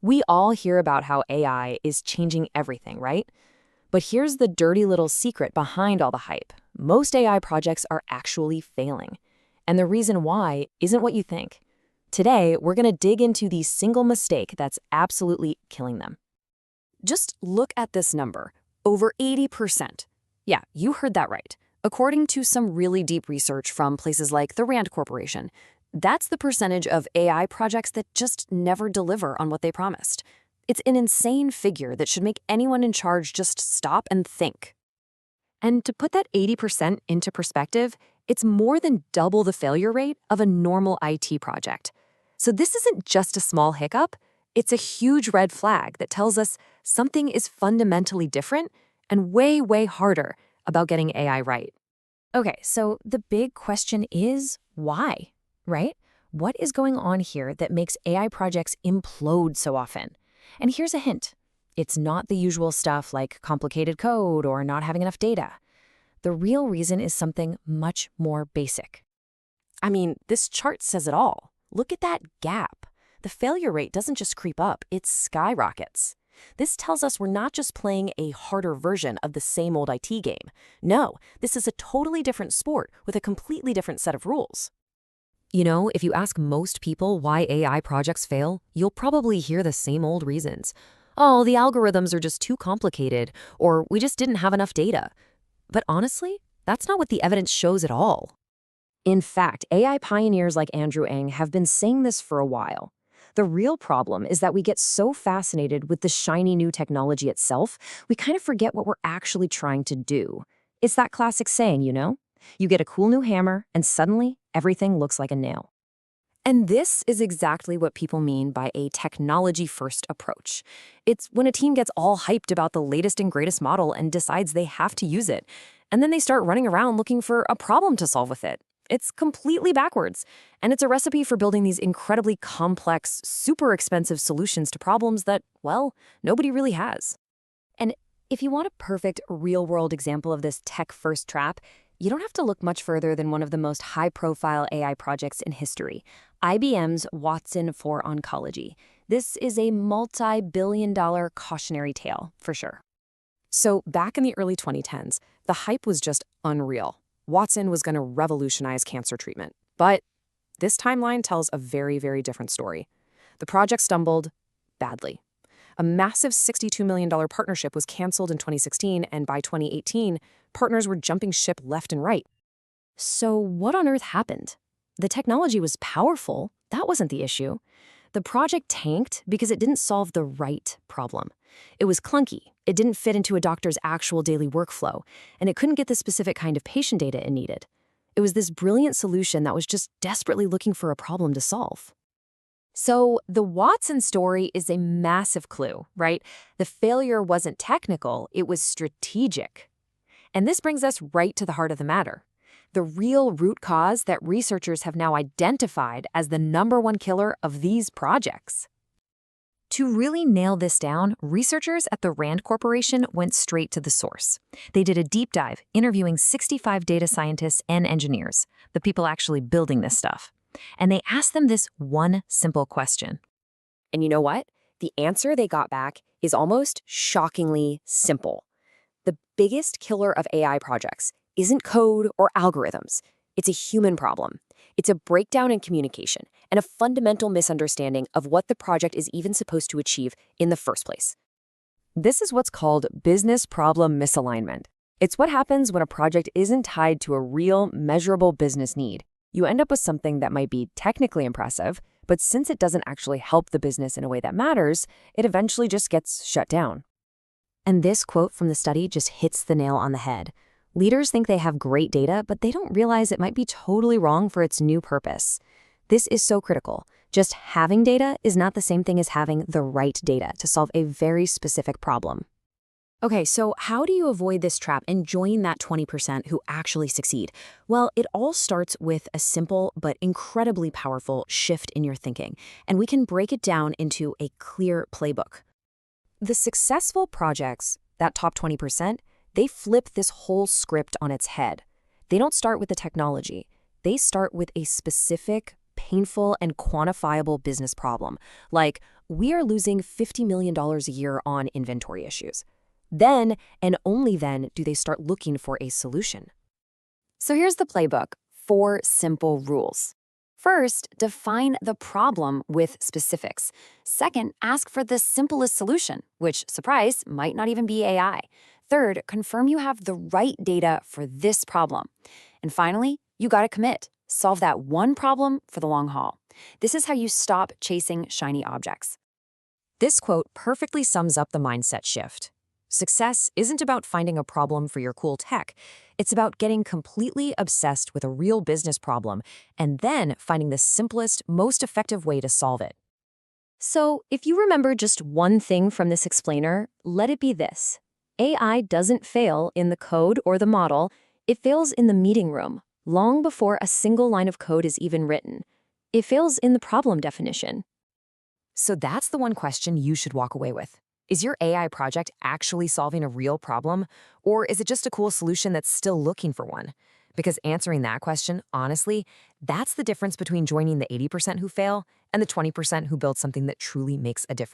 We all hear about how AI is changing everything, right? But here's the dirty little secret behind all the hype. Most AI projects are actually failing. And the reason why isn't what you think. Today, we're going to dig into the single mistake that's absolutely killing them. Just look at this number, over 80%. Yeah, you heard that right. According to some really deep research from places like the Rand Corporation, that's the percentage of AI projects that just never deliver on what they promised. It's an insane figure that should make anyone in charge just stop and think. And to put that 80% into perspective, it's more than double the failure rate of a normal IT project. So this isn't just a small hiccup, it's a huge red flag that tells us something is fundamentally different and way, way harder about getting AI right. Okay, so the big question is why, right? What is going on here that makes AI projects implode so often? And here's a hint. It's not the usual stuff like complicated code or not having enough data. The real reason is something much more basic. I mean, this chart says it all. Look at that gap. The failure rate doesn't just creep up, it skyrockets. This tells us we're not just playing a harder version of the same old IT game. No, this is a totally different sport with a completely different set of rules. You know, if you ask most people why AI projects fail, you'll probably hear the same old reasons. Oh, the algorithms are just too complicated, or we just didn't have enough data. But honestly, that's not what the evidence shows at all. In fact, AI pioneers like Andrew Ng have been saying this for a while. The real problem is that we get so fascinated with the shiny new technology itself, we kind of forget what we're actually trying to do. It's that classic saying, you know? You get a cool new hammer, and suddenly, everything looks like a nail. And this is exactly what people mean by a technology-first approach. It's when a team gets all hyped about the latest and greatest model and decides they have to use it, and then they start running around looking for a problem to solve with it. It's completely backwards, and it's a recipe for building these incredibly complex, super expensive solutions to problems that, well, nobody really has. And if you want a perfect real-world example of this tech-first trap, you don't have to look much further than one of the most high-profile AI projects in history, IBM's Watson for Oncology. This is a multi-billion-dollar cautionary tale, for sure. So back in the early 2010s, the hype was just unreal. Watson was going to revolutionize cancer treatment. But this timeline tells a very, very different story. The project stumbled badly. A massive $62 million partnership was canceled in 2016, and by 2018, partners were jumping ship left and right. So what on earth happened? The technology was powerful. That wasn't the issue. The project tanked because it didn't solve the right problem. It was clunky, it didn't fit into a doctor's actual daily workflow, and it couldn't get the specific kind of patient data it needed. It was this brilliant solution that was just desperately looking for a problem to solve. So the Watson story is a massive clue, right? The failure wasn't technical, it was strategic. And this brings us right to the heart of the matter. The real root cause that researchers have now identified as the #1 killer of these projects. To really nail this down, researchers at the Rand Corporation went straight to the source. They did a deep dive, interviewing 65 data scientists and engineers, the people actually building this stuff. And they asked them this one simple question. And you know what? The answer they got back is almost shockingly simple. The biggest killer of AI projects isn't code or algorithms. It's a human problem. It's a breakdown in communication and a fundamental misunderstanding of what the project is even supposed to achieve in the first place. This is what's called business problem misalignment. It's what happens when a project isn't tied to a real, measurable business need. You end up with something that might be technically impressive, but since it doesn't actually help the business in a way that matters, it eventually just gets shut down. And this quote from the study just hits the nail on the head. Leaders think they have great data, but they don't realize it might be totally wrong for its new purpose. This is so critical. Just having data is not the same thing as having the right data to solve a very specific problem. Okay, so how do you avoid this trap and join that 20% who actually succeed? Well, it all starts with a simple but incredibly powerful shift in your thinking, and we can break it down into a clear playbook. The successful projects, that top 20%, they flip this whole script on its head. They don't start with the technology. They start with a specific, painful, and quantifiable business problem, like we are losing $50 million a year on inventory issues. Then, and only then, do they start looking for a solution. So here's the playbook: 4 simple rules. First, define the problem with specifics. Second, ask for the simplest solution, which, surprise, might not even be AI. Third, confirm you have the right data for this problem. And finally, you gotta commit. Solve that one problem for the long haul. This is how you stop chasing shiny objects. This quote perfectly sums up the mindset shift. Success isn't about finding a problem for your cool tech. It's about getting completely obsessed with a real business problem and then finding the simplest, most effective way to solve it. So, if you remember just one thing from this explainer, let it be this: AI doesn't fail in the code or the model, it fails in the meeting room, long before a single line of code is even written. It fails in the problem definition. So that's the one question you should walk away with. Is your AI project actually solving a real problem, or is it just a cool solution that's still looking for one? Because answering that question, honestly, that's the difference between joining the 80% who fail and the 20% who build something that truly makes a difference.